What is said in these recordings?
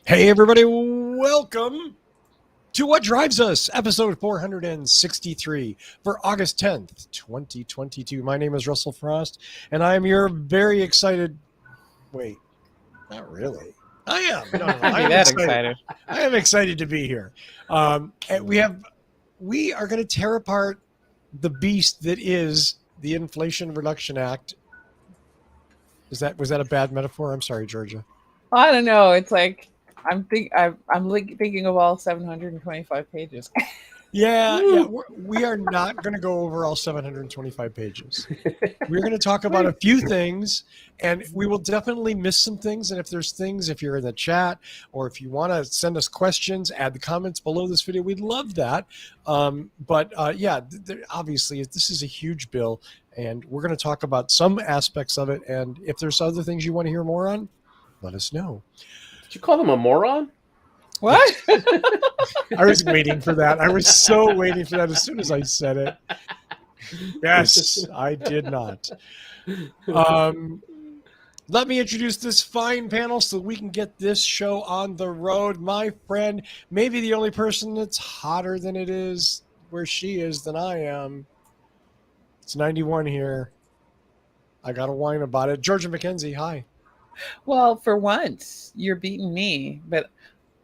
Hey, everybody, welcome to What Drives Us, episode 463 for August 10th, 2022. My name is Russell Frost, and I am your very excited. Wait, not really. I am. No. I am excited. I am excited to be here. And we are going to tear apart the beast that is the Inflation Reduction Act. Was that a bad metaphor? I'm sorry, Georgia. I don't know. It's like I'm thinking of all 725 pages. Yeah. We are not going to go over all 725 pages. We're going to talk about a few things, and we will definitely miss some things. And if you're in the chat, or if you want to send us questions, add the comments below this video. We'd love that. Obviously, this is a huge bill, and we're going to talk about some aspects of it. And if there's other things you want to hear more on, let us know. Did you call him a moron? What? I was waiting for that. I was so waiting for that as soon as I said it. Yes, I did not. Let me introduce this fine panel so we can get this show on the road. My friend, maybe the only person that's hotter than it is where she is than I am. It's 91 here. I got to whine about it. Georgia McKenzie, hi. Well, for once, you're beating me, but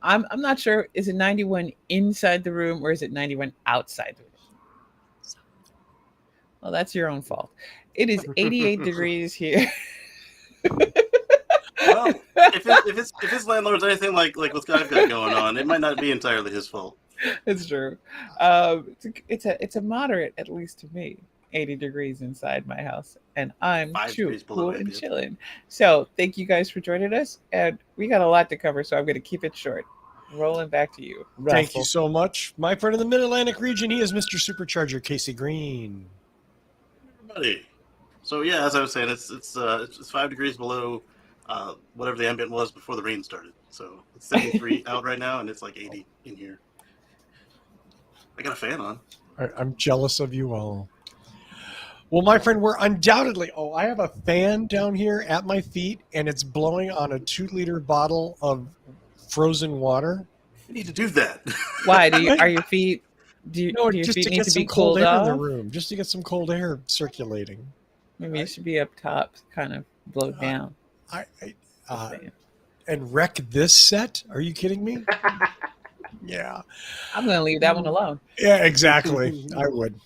I'm not sure. Is it 91 inside the room or is it 91 outside the room? Well, that's your own fault. It is 88 degrees here. Well, if his landlord's anything like what's I've got going on, it might not be entirely his fault. It's true. It's a moderate, at least to me. 80 degrees inside my house, and I'm cool and chilling. So thank you guys for joining us, and we got a lot to cover, so I'm going to keep it short. Rolling back to you, Russell. Thank you so much. My friend in the Mid-Atlantic region, he is Mr. Supercharger, Casey Green. Everybody. So yeah, as I was saying, it's 5 degrees below whatever the ambient was before the rain started. So it's 73 out right now, and it's like 80 in here. I got a fan on. I'm jealous of you all. Well, my friend, we're undoubtedly... I have a fan down here at my feet, and it's blowing on a 2-liter bottle of frozen water. You need to do that. Why? Are your feet... Do your just feet to need get to some be cold air off? in the room. Just to get some cold air circulating. Maybe it should be up top, kind of blow down. And wreck this set? Are you kidding me? Yeah. I'm going to leave that one alone. Yeah, exactly. I would.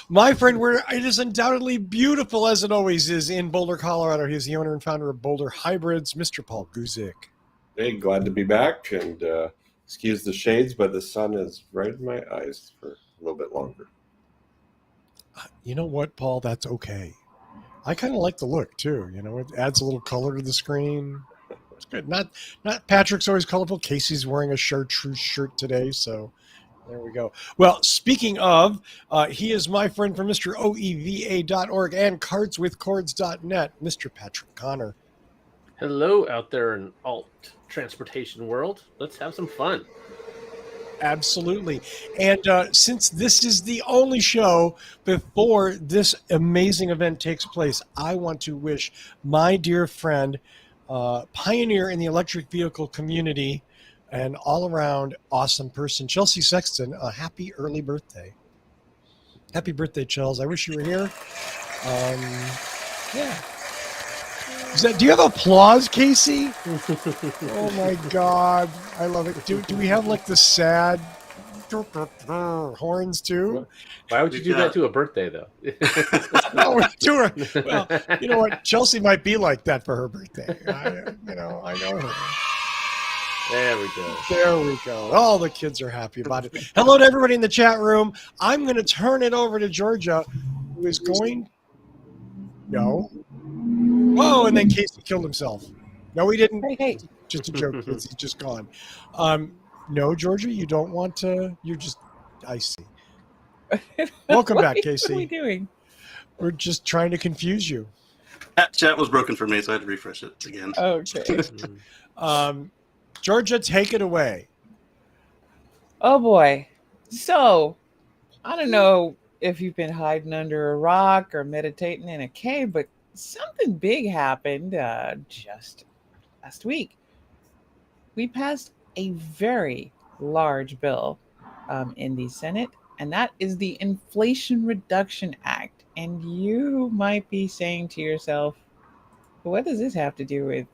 My friend, it is undoubtedly beautiful, as it always is, in Boulder, Colorado. He's the owner and founder of Boulder Hybrids, Mr. Paul Guzik. Hey, glad to be back, and excuse the shades, but the sun is right in my eyes for a little bit longer. You know what, Paul? That's okay. I kind of like the look, too. You know, it adds a little color to the screen. It's good. Not Patrick's always colorful. Casey's wearing a chartreuse shirt today, so there we go. Well, speaking of, he is my friend from Mr. OEVA.org and cardswithcords.net, Mr. Patrick Connor. Hello out there in alt transportation world. Let's have some fun. Absolutely. And since this is the only show before this amazing event takes place, I want to wish my dear friend, pioneer in the electric vehicle community and all around awesome person, Chelsea Sexton, a happy early birthday. Happy birthday, Chels. I wish you were here. Yeah. Do you have applause, Casey? Oh my God. I love it. Do we have like the sad horns too? Why would you do that to a birthday though? No, well, you know what? Chelsea might be like that for her birthday. I know her. There we go. All the kids are happy about it. Hello to everybody in the chat room. I'm going to turn it over to Georgia, who is going... No. Whoa, and then Casey killed himself. No, he didn't. Hey. Just a joke. He's just gone. No, Georgia, you don't want to... You're just... I see. Welcome back, Casey. What are we doing? We're just trying to confuse you. Chat was broken for me, so I had to refresh it again. Okay. Georgia, take it away. Oh, boy. So, I don't know if you've been hiding under a rock or meditating in a cave, but something big happened just last week. we passed a very large bill in the Senate, and that is the Inflation Reduction Act. And you might be saying to yourself, what does this have to do with,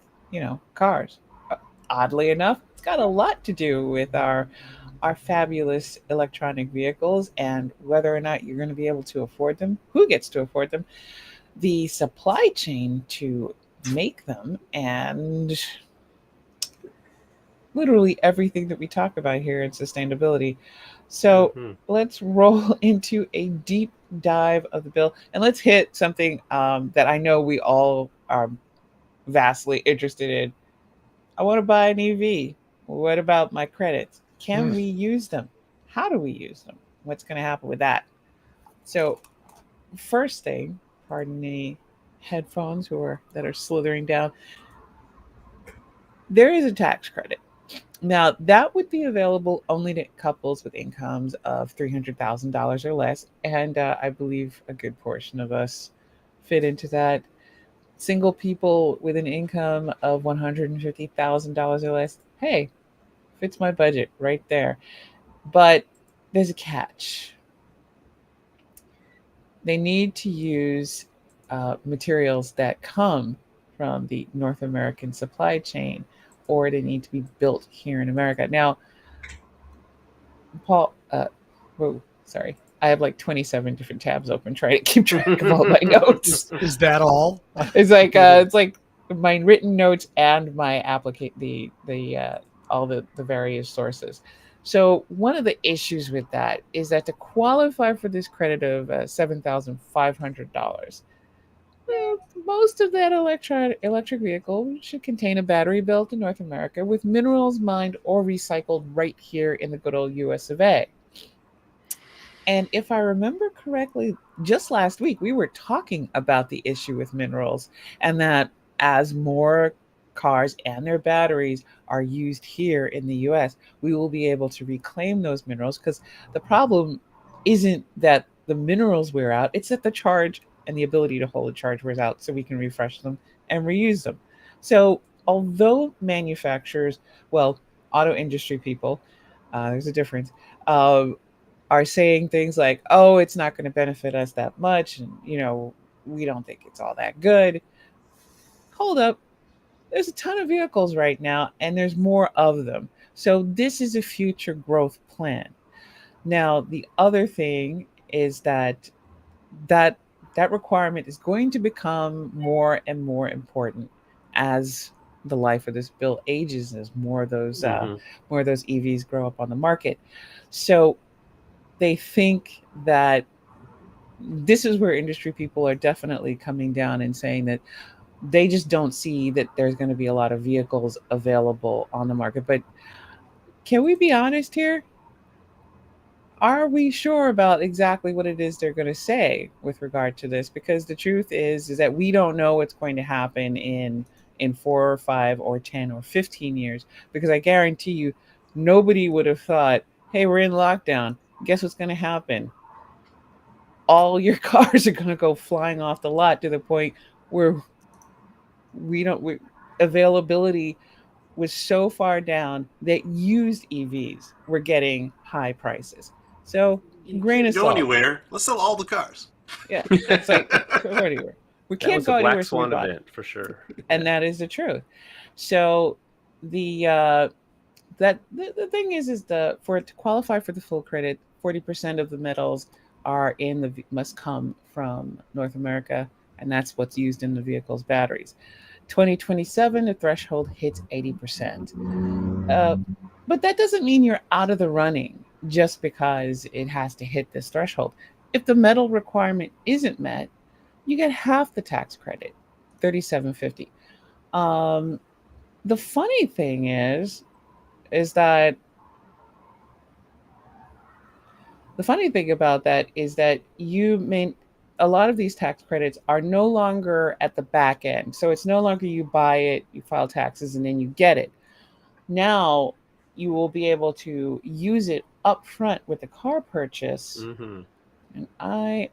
cars? Oddly enough, it's got a lot to do with our fabulous electronic vehicles and whether or not you're going to be able to afford them, who gets to afford them, the supply chain to make them, and literally everything that we talk about here in sustainability. So let's roll into a deep dive of the bill, and let's hit something that I know we all are vastly interested in. I want to buy an EV. What about my credits? Can we use them? How do we use them? What's going to happen with that? So, first thing, pardon the headphones that are slithering down. There is a tax credit. Now, that would be available only to couples with incomes of $300,000 or less. And I believe a good portion of us fit into that. Single people with an income of $150,000 or less, hey, fits my budget right there. But there's a catch. They need to use materials that come from the North American supply chain, or they need to be built here in America. Now, Paul, sorry. I have like 27 different tabs open trying to keep track of all my notes. Is that all? It's like my written notes and my all the various sources. So one of the issues with that is that to qualify for this credit of $7,500, most of that electric vehicle should contain a battery built in North America with minerals mined or recycled right here in the good old US of A. And if I remember correctly, just last week, we were talking about the issue with minerals, and that as more cars and their batteries are used here in the US, we will be able to reclaim those minerals, because the problem isn't that the minerals wear out, it's that the charge and the ability to hold a charge wears out, so we can refresh them and reuse them. So although manufacturers, auto industry people, there's a difference, are saying things like, oh, it's not going to benefit us that much, and we don't think it's all that good. Hold up. There's a ton of vehicles right now, and there's more of them. So this is a future growth plan. Now, the other thing is that requirement is going to become more and more important as the life of this bill ages, as more of those EVs grow up on the market. So they think that this is where industry people are definitely coming down and saying that they just don't see that there's going to be a lot of vehicles available on the market. But can we be honest here? Are we sure about exactly what it is they're going to say with regard to this? Because the truth is that we don't know what's going to happen in 4 or 5 or 10 or 15 years. Because I guarantee you, nobody would have thought, hey, we're in lockdown. Guess what's going to happen? All your cars are going to go flying off the lot to the point where availability was so far down that used EVs were getting high prices. So, grain of salt. Go anywhere. Let's sell all the cars. Yeah, it's like go anywhere. We can't go anywhere. Black Swan event for sure, and that is the truth. So, the thing is for it to qualify for the full credit, 40% of the metals must come from North America, and that's what's used in the vehicle's batteries. 2027, the threshold hits 80%. But that doesn't mean you're out of the running just because it has to hit this threshold. If the metal requirement isn't met, you get half the tax credit, $37.50. The funny thing is that the funny thing about that is that a lot of these tax credits are no longer at the back end. So it's no longer you buy it, you file taxes, and then you get it. Now you will be able to use it up front with the car purchase. And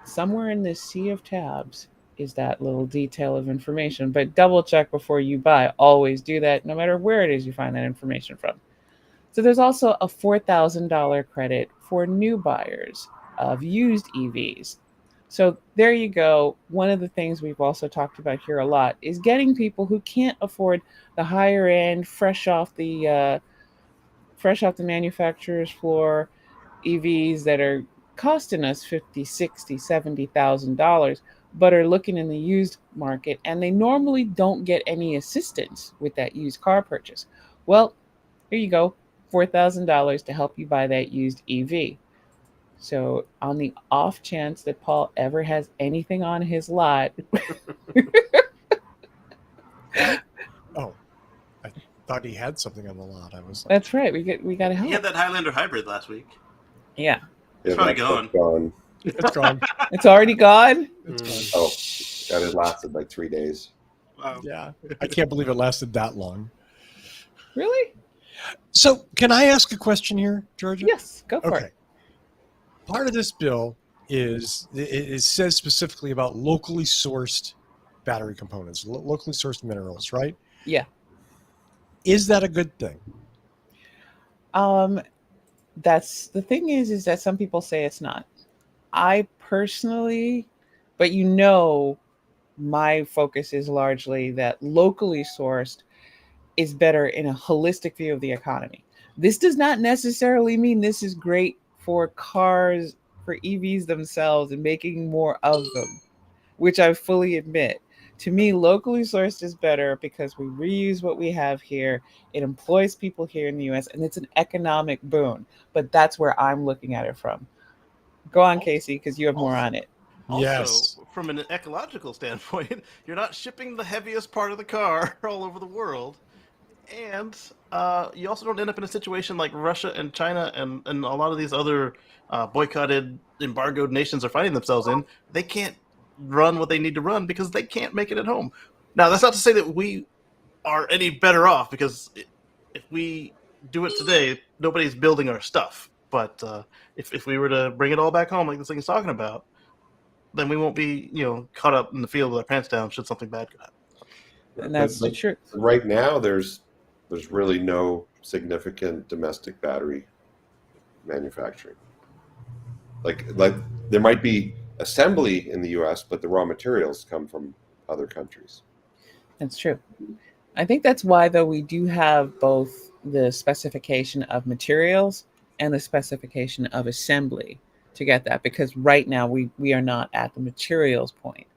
somewhere in this sea of tabs, is that little detail of information. But double check before you buy. Always do that, no matter where it is you find that information from. So there's also a $4,000 credit for new buyers of used EVs. So there you go. One of the things we've also talked about here a lot is getting people who can't afford the higher end, fresh off the manufacturer's floor EVs that are costing us $50, $60, $70,000, but are looking in the used market, and they normally don't get any assistance with that used car purchase. Well, here you go, $4,000 to help you buy that used EV. So on the off chance that Paul ever has anything on his lot, Oh, I thought he had something on the lot. I was like, that's right. We got to help. He had that Highlander hybrid last week. Yeah, It's probably gone. it's gone. it's already gone. It's Oh, God, it lasted like 3 days. Wow. Yeah, I can't believe it lasted that long. Really? So, can I ask a question here, Georgia? Yes, go for Okay. it. Part of this bill is it says specifically about locally sourced battery components, locally sourced minerals, right? Yeah. Is that a good thing? That's the thing is that some people say it's not. I personally, but my focus is largely that locally sourced is better in a holistic view of the economy. This does not necessarily mean this is great for cars, for EVs themselves and making more of them, which I fully admit. To me, locally sourced is better because we reuse what we have here. It employs people here in the US and it's an economic boon. But that's where I'm looking at it from. Go on, Casey, because you have more on it. Also, Yes. from an ecological standpoint, you're not shipping the heaviest part of the car all over the world. And you also don't end up in a situation like Russia and China and a lot of these other boycotted, embargoed nations are finding themselves in. They can't run what they need to run because they can't make it at home. Now, that's not to say that we are any better off, because if we do it today, nobody's building our stuff. But if we were to bring it all back home like this thing is talking about, then we won't be caught up in the field with our pants down should something bad go happen. And that's the truth. Right now, there's really no significant domestic battery manufacturing. Like there might be assembly in the U.S., but the raw materials come from other countries. That's true. I think that's why, though, we do have both the specification of materials and the specification of assembly to get that, because right now we are not at the materials point.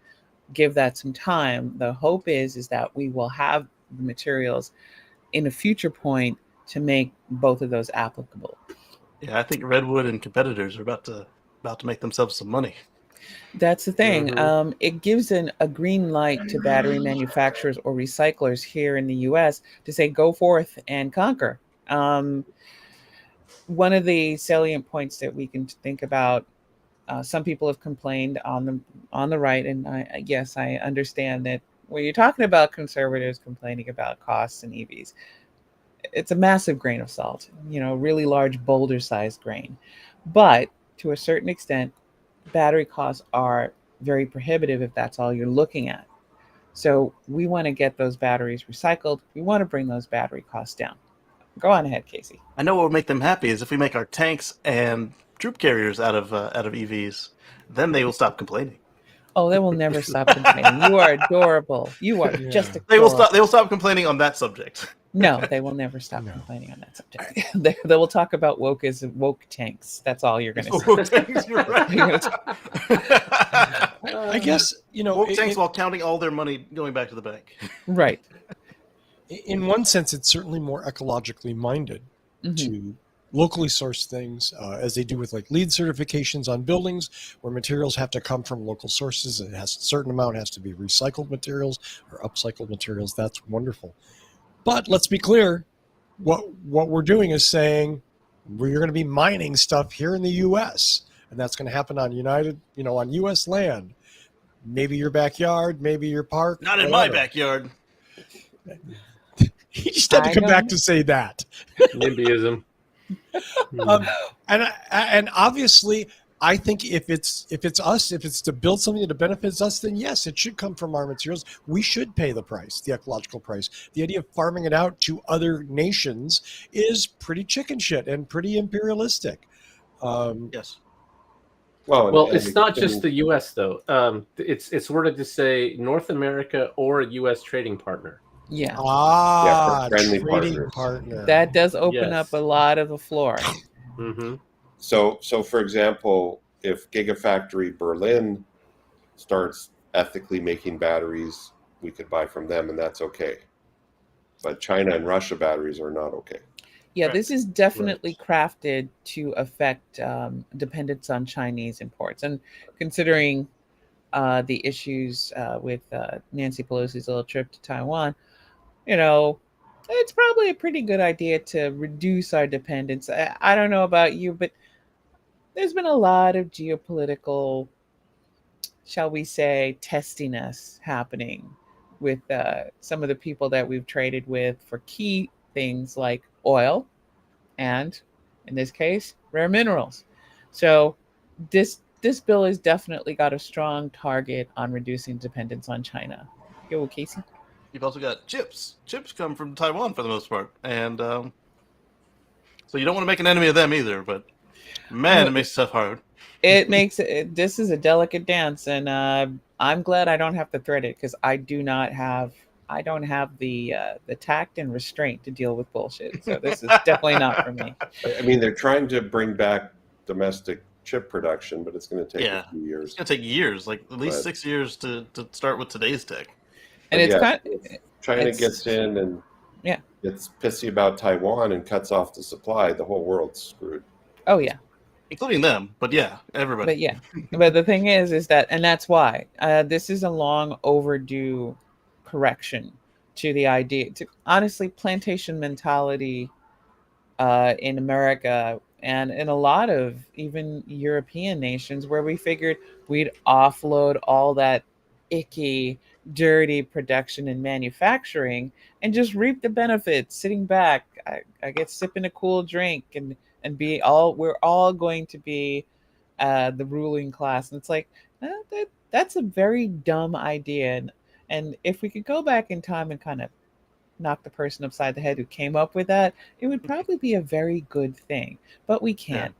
Give that some time. The hope is that we will have the materials in a future point to make both of those applicable. Yeah, I think Redwood and competitors are about to make themselves some money. That's the thing. Mhm. It gives a green light to battery manufacturers or recyclers here in the U.S. to say, go forth and conquer. One of the salient points that we can think about, some people have complained on the right, and yes, I understand that when you're talking about conservatives complaining about costs and EVs, it's a massive grain of salt, really large boulder-sized grain. But to a certain extent, battery costs are very prohibitive if that's all you're looking at. So we want to get those batteries recycled. We want to bring those battery costs down. Go on ahead, Casey. I know what would make them happy is if we make our tanks and troop carriers out of EVs, then they will stop complaining. Oh, they will never stop complaining. You are adorable. You are just adorable. They will stop complaining on that subject. No, they will never stop complaining on that subject. They will talk about woke tanks. That's all you're going to say. Woke tanks, you're right. I guess, woke tanks while counting all their money going back to the bank. Right. In one sense, it's certainly more ecologically minded to locally source things, as they do with like LEED certifications on buildings, where materials have to come from local sources. It has a certain amount has to be recycled materials or upcycled materials. That's wonderful. But let's be clear, what we're doing is saying we're going to be mining stuff here in the U.S., and that's going to happen on on U.S. land. Maybe your backyard, maybe your park. Not in my backyard. He just had to come back to say that. NIMBYism. And obviously, I think if it's us, if it's to build something that benefits us, then yes, it should come from our materials. We should pay the price, the ecological price. The idea of farming it out to other nations is pretty chicken shit and pretty imperialistic. Yes. Well, it's not just the U.S. though. It's worded to say North America or a U.S. trading partner. Yeah. For friendly trading partners. partner. That does open Yes. up a lot of the floor. Mm-hmm. So for example, if Gigafactory Berlin starts ethically making batteries, we could buy from them, and that's okay. But China and Russia batteries are not okay. Yeah, Correct. this is definitely crafted to affect dependence on Chinese imports. And considering the issues with Nancy Pelosi's little trip to Taiwan, it's probably a pretty good idea to reduce our dependence. I don't know about you, but there's been a lot of geopolitical, shall we say, testiness happening with some of the people that we've traded with for key things like oil and, in this case, rare minerals. So this bill has definitely got a strong target on reducing dependence on China. Yo, Casey. You've also got chips. Chips come from Taiwan for the most part, and so you don't want to make an enemy of them either. But man, it makes stuff hard. It makes it. This is a delicate dance, and I'm glad I don't have to thread it because I don't have the tact and restraint to deal with bullshit. So this is definitely not for me. I mean, they're trying to bring back domestic chip production, but it's going to take a few years. It's going to take years, like at least 6 years to start with today's tech. And it's kind of, China gets in and gets pissy about Taiwan and cuts off the supply. The whole world's screwed. Oh yeah. Including them, but yeah, everybody. But the thing is that, and that's why this is a long overdue correction to the idea, to honestly plantation mentality in America and in a lot of even European nations, where we figured we'd offload all that icky, dirty production and manufacturing and just reap the benefits, sitting back. I get sipping a cool drink and we're all going to be the ruling class. And it's like, that's a very dumb idea. And if we could go back in time and kind of knock the person upside the head who came up with that, it would probably be a very good thing. But we can't.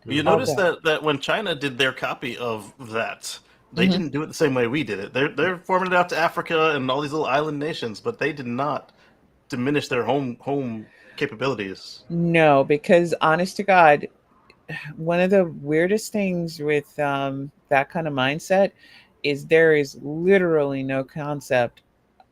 You notice that when China did their copy of that, they didn't do it the same way we did it. They're forming it out to Africa and all these little island nations, but they did not diminish their home capabilities. No, because honest to God, one of the weirdest things with that kind of mindset is there is literally no concept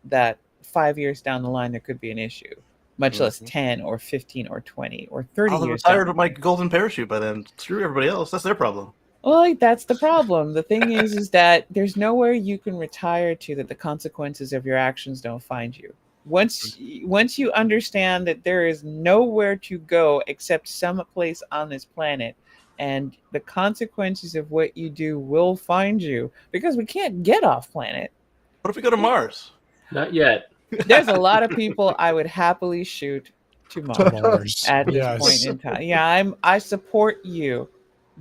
that 5 years down the line there could be an issue, much less 10 or 15 or 20 or 30 I'll years. I'm tired of my golden parachute by then. Screw everybody else. That's their problem. Well, that's the problem. The thing is that there's nowhere you can retire to that the consequences of your actions don't find you. Once you understand that there is nowhere to go except some place on this planet, and the consequences of what you do will find you, because we can't get off planet. What if we go to Mars? Not yet. There's a lot of people I would happily shoot to Mars at this point in time. Yeah, I support you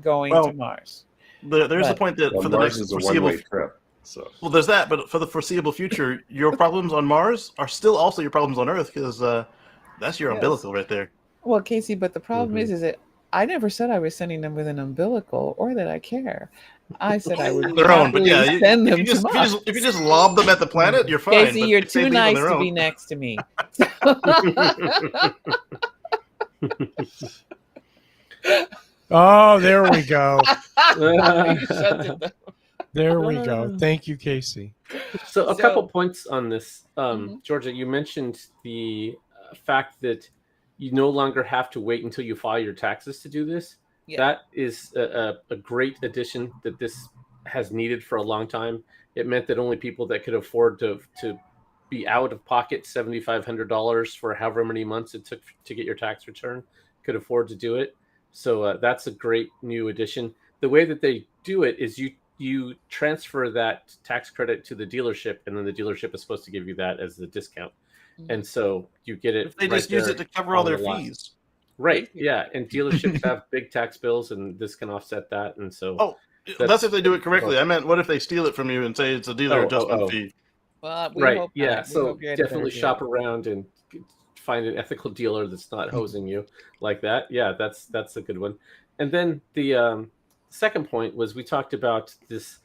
going to Mars. There's a point that for the Mars next is a foreseeable one-way trip. So. Well, there's that, but for the foreseeable future, your problems on Mars are still also your problems on Earth, because that's your umbilical right there. Well, Casey, but the problem is that I never said I was sending them with an umbilical or that I care. I said I would their own, but yeah, send them if you Mars. just lob them at the planet, you're fine. Casey, you're too nice to be next to me. Oh, there we go. Shut it down. There we go. Thank you, Casey. So a couple points on this. Georgia, you mentioned the fact that you no longer have to wait until you file your taxes to do this. Yeah. That is a great addition that this has needed for a long time. It meant that only people that could afford to be out of pocket $7,500 for however many months it took to get your tax return could afford to do it. So that's a great new addition. The way that they do it is you transfer that tax credit to the dealership, and then the dealership is supposed to give you that as the discount. And so you get it. If they just use it to cover all their fees. Right. Yeah. And dealerships have big tax bills, and this can offset that. And so, that's if they do it correctly. I meant, what if they steal it from you and say it's a dealer adjustment fee? Well, we right. hope Yeah. not. We So hope you had a better definitely deal. shop around and find an ethical dealer that's not hosing you like that. Yeah, that's a good one. And then the second point was, we talked about this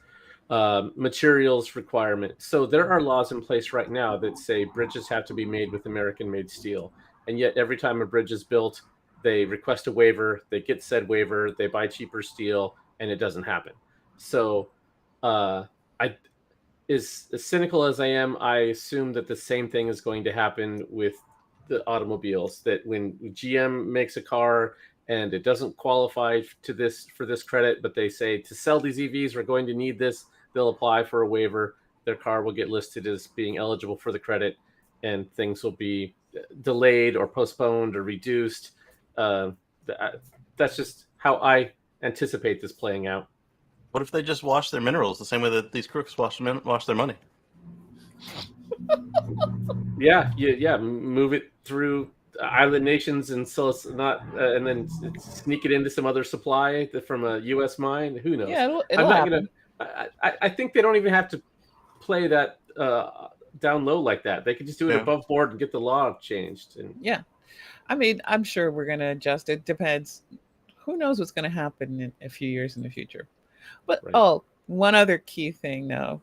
materials requirement. So there are laws in place right now that say bridges have to be made with American-made steel, and yet every time a bridge is built, they request a waiver, they get said waiver, they buy cheaper steel, and it doesn't happen. So, I, as cynical as I am, I assume that the same thing is going to happen with the automobiles. That when GM makes a car and it doesn't qualify for this credit, but they say to sell these EVs, we're going to need this, they'll apply for a waiver. Their car will get listed as being eligible for the credit, and things will be delayed or postponed or reduced. That's just how I anticipate this playing out. What if they just wash their minerals the same way that these crooks wash their money? Yeah. Move it through island nations and sell us and then sneak it into some other supply from a U.S. mine. Who knows? Yeah, it'll happen. I think they don't even have to play that down low like that. They could just do it above board and get the law changed. And yeah, I mean, I'm sure we're going to adjust. It depends. Who knows what's going to happen in a few years in the future? But one other key thing though,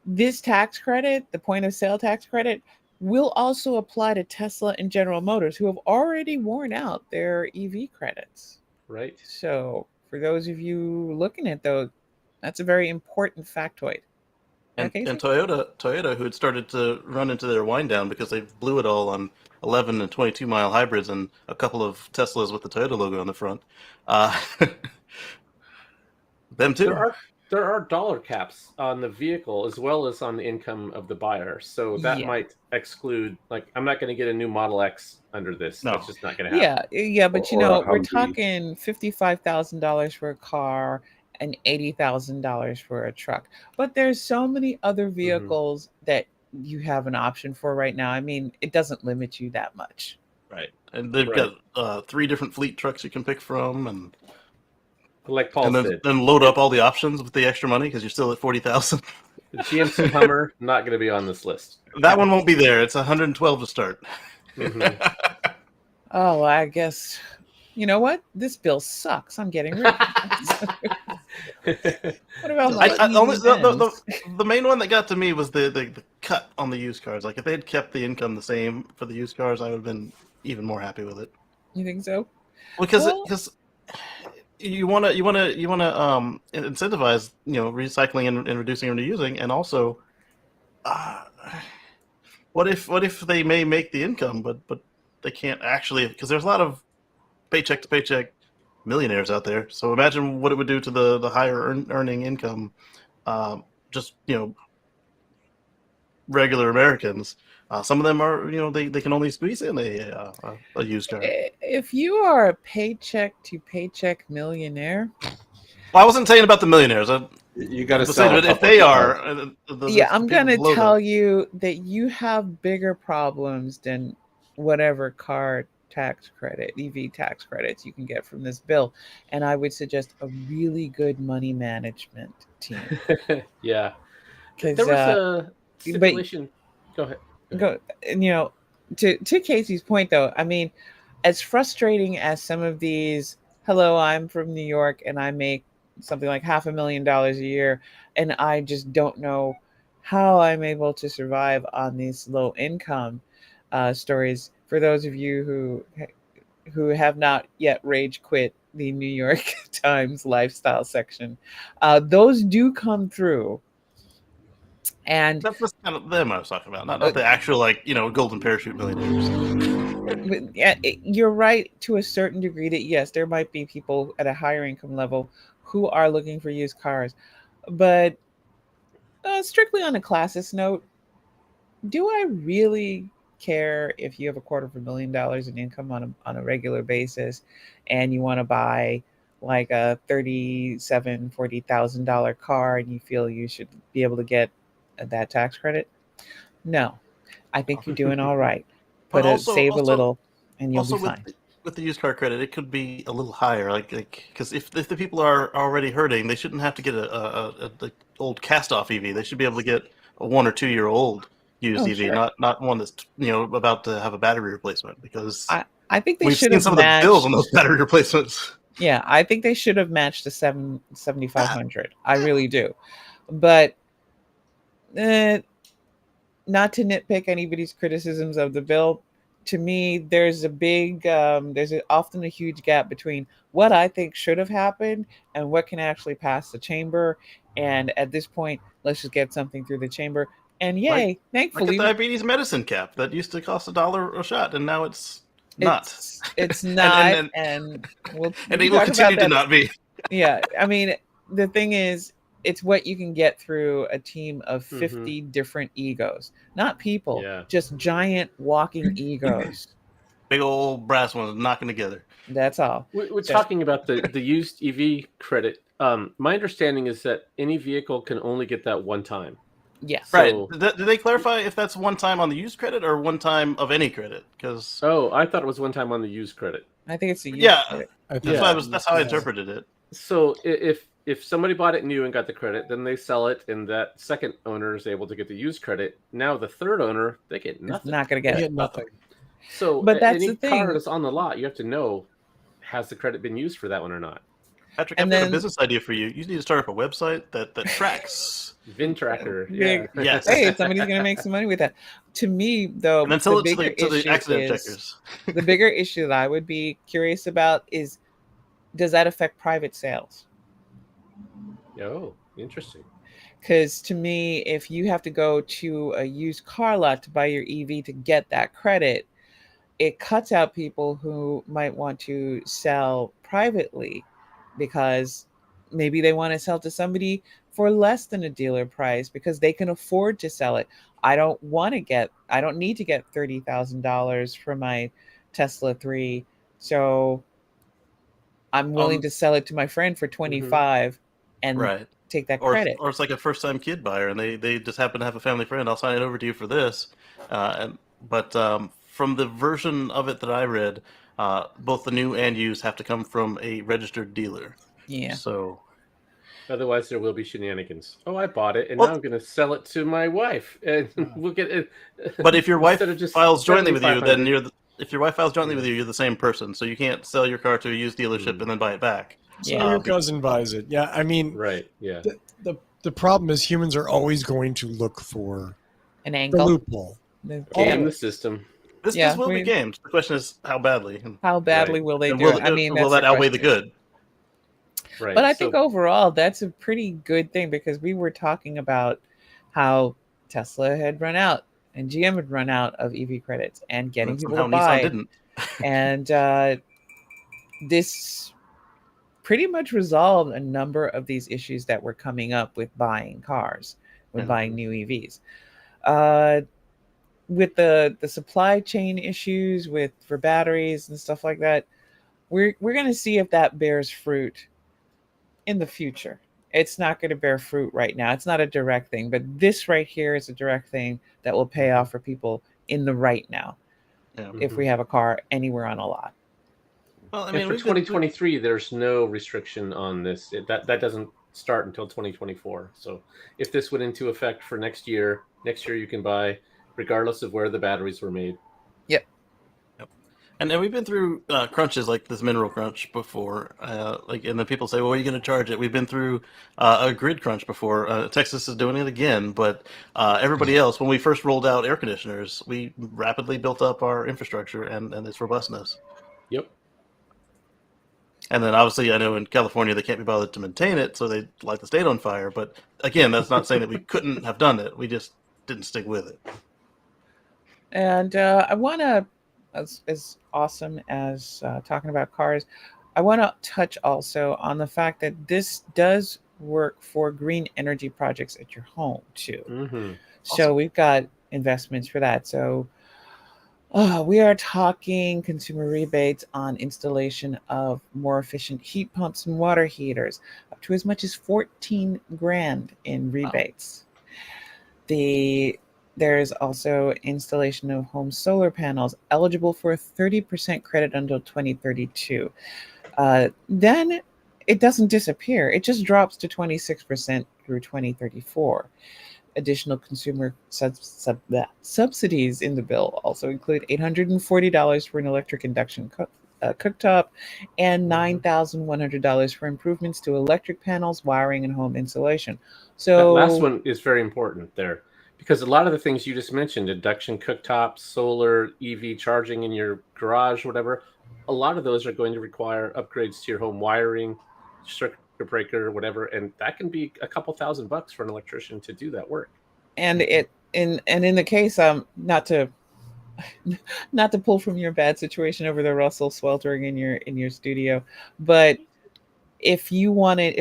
this tax credit, the point of sale tax credit, will also apply to Tesla and General Motors, who have already worn out their EV credits. Right. So for those of you looking at those, that's a very important factoid. And Toyota, who had started to run into their wind down because they blew it all on 11 and 22 mile hybrids and a couple of Teslas with the Toyota logo on the front. Them too. There are dollar caps on the vehicle as well as on the income of the buyer. So that might exclude, like, I'm not going to get a new Model X under this. No. That's just not going to happen. Yeah. But we're talking $55,000 for a car and $80,000 for a truck. But there's so many other vehicles that you have an option for right now. I mean, it doesn't limit you that much. Right. And they've got 3 different fleet trucks you can pick from, and like Paul said, then load up all the options with the extra money because you're still at 40,000. The GMC Hummer not going to be on this list. That one won't be there. It's 112 to start. Oh, I guess. You know what? This bill sucks. I'm getting rid of it. What about the main one that got to me was the cut on the used cars. Like, if they had kept the income the same for the used cars, I would have been even more happy with it. You think so? Because you want to incentivize recycling and reducing and reusing, and also, what if they may make the income, but they can't actually, because there's a lot of paycheck to paycheck millionaires out there. So imagine what it would do to the higher earning income, just regular Americans. Some of them are, they can only squeeze in a used car. If you are a paycheck to paycheck millionaire. Well, I wasn't saying about the millionaires. You got to sell it. If they are. I'm going to tell you that you have bigger problems than whatever car tax credit, EV tax credits you can get from this bill. And I would suggest a really good money management team. Yeah. There was a stipulation. Go ahead. To Casey's point, though, I mean, as frustrating as some of these, hello, I'm from New York and I make something like $500,000 a year, and I just don't know how I'm able to survive on these low income stories. For those of you who have not yet rage quit the New York Times lifestyle section, those do come through. And that's just kind of them I was talking about, not the actual golden parachute millionaires. Yeah, you're right to a certain degree that yes, there might be people at a higher income level who are looking for used cars, but strictly on a classist note, do I really care if you have $250,000 in income on a regular basis, and you want to buy like a $40,000 car, and you feel you should be able to get that tax credit? No, I think you're doing all right. Save a little, and you'll be fine. with the used car credit, it could be a little higher, like because if the people are already hurting, they shouldn't have to get a old cast off EV. They should be able to get a 1 or 2 year old used EV, sure. not one that's about to have a battery replacement, because I think they we've should seen have some matched, of the bills on those battery replacements. Yeah, I think they should have matched the 7,500. I really do, but not to nitpick anybody's criticisms of the bill. To me, there's often a huge gap between what I think should have happened and what can actually pass the chamber. And at this point, let's just get something through the chamber. And yay, thankfully, like a diabetes medicine cap that used to cost $1 a shot, and now it's not. It's not, and it will continue to not be. Yeah, I mean, the thing is, it's what you can get through a team of 50 different egos, not people, just giant walking egos. Big old brass ones knocking together. That's all. We're talking about the used EV credit. My understanding is that any vehicle can only get that one time. Yes. Right. Did they clarify if that's one time on the used credit or one time of any credit? Because I thought it was one time on the used credit. I think it's the used credit. That's how I interpreted it. So if somebody bought it new and got the credit, then they sell it, and that second owner is able to get the used credit. Now the third owner, they get nothing. It's not going to get nothing. So, but that's any the thing. car that's on the lot, you have to know, has the credit been used for that one or not? Patrick, I've got a business idea for you. You need to start up a website that tracks. VIN tracker. Yes. Hey, somebody's going to make some money with that. To me, though, and then sell it to the accident checkers. The bigger issue that I would be curious about is, does that affect private sales? Oh, interesting. Because to me, if you have to go to a used car lot to buy your EV to get that credit, it cuts out people who might want to sell privately, because maybe they want to sell to somebody for less than a dealer price because they can afford to sell it. I don't need to get $30,000 for my Tesla 3. So I'm willing to sell it to my friend for 25 and take that credit. Or it's like a first time kid buyer and they just happen to have a family friend. I'll sign it over to you for this. But from the version of it that I read, both the new and used have to come from a registered dealer. Yeah. So otherwise there will be shenanigans. Oh, I bought it and now I'm going to sell it to my wife and we'll get it. But if your wife files jointly with you, then if your wife files jointly with you, you're the same person. So you can't sell your car to a used dealership and then buy it back. Yeah, your cousin buys it. Yeah, I mean, right. Yeah. The problem is humans are always going to look for an angle, the loophole, game the system. This will be gamed. The question is how badly. How badly will they do it? I mean, will that outweigh the good? Right. But I think overall that's a pretty good thing, because we were talking about how Tesla had run out and GM had run out of EV credits and getting people to buy. Nissan didn't. And this pretty much resolved a number of these issues that were coming up with buying cars, with buying new EVs. With the supply chain issues for batteries and stuff like that, we're going to see if that bears fruit in the future. It's not going to bear fruit right now. It's not a direct thing, but this right here is a direct thing that will pay off for people in the right now. Yeah. If we have a car anywhere on a lot. Well, I mean, for 2023, there's no restriction on this. That doesn't start until 2024. So if this went into effect for next year you can buy regardless of where the batteries were made. Yep. And we've been through crunches like this mineral crunch before. And then people say, well, what are you going to charge it? We've been through a grid crunch before. Texas is doing it again. But everybody else, when we first rolled out air conditioners, we rapidly built up our infrastructure and its robustness. Yep. And then obviously I know in California they can't be bothered to maintain it, so they light the state on fire. But again, that's not saying that we couldn't have done it. We just didn't stick with it. And I want to, as awesome as talking about cars, I want to touch also on the fact that this does work for green energy projects at your home too. Mm-hmm. So awesome. We've got investments for that. So we are talking consumer rebates on installation of more efficient heat pumps and water heaters, up to as much as $14,000 in rebates. Wow. There's also installation of home solar panels eligible for a 30% credit until 2032. Then it doesn't disappear. It just drops to 26% through 2034. Additional consumer subsidies in the bill also include $840 for an electric induction cooktop and $9,100 for improvements to electric panels, wiring, and home insulation. So that last one is very important there, because a lot of the things you just mentioned, induction cooktops, solar, EV charging in your garage, whatever, a lot of those are going to require upgrades to your home wiring, circuit breaker, whatever, and that can be a couple $1,000 for an electrician to do that work. And in the case, not to pull from your bad situation over the Russell sweltering in your studio, but if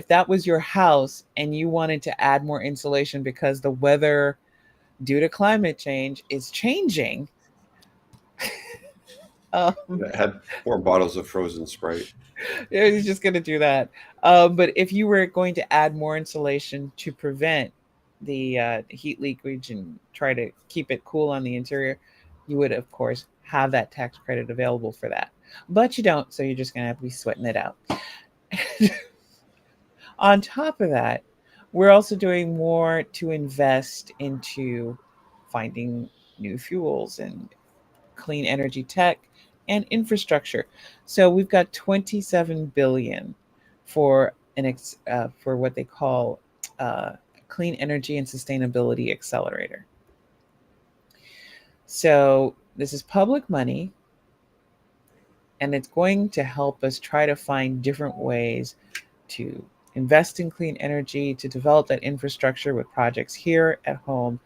that was your house and you wanted to add more insulation because the weather due to climate change is changing, had 4 bottles of frozen Sprite. He's just going to do that. But if you were going to add more insulation to prevent the heat leakage and try to keep it cool on the interior, you would, of course, have that tax credit available for that. But you don't, so you're just going to have to be sweating it out. On top of that, we're also doing more to invest into finding new fuels and clean energy tech and infrastructure. So we've got 27 billion for for what they call clean energy and sustainability accelerator. So this is public money, and it's going to help us try to find different ways to invest in clean energy, to develop that infrastructure with projects here at home,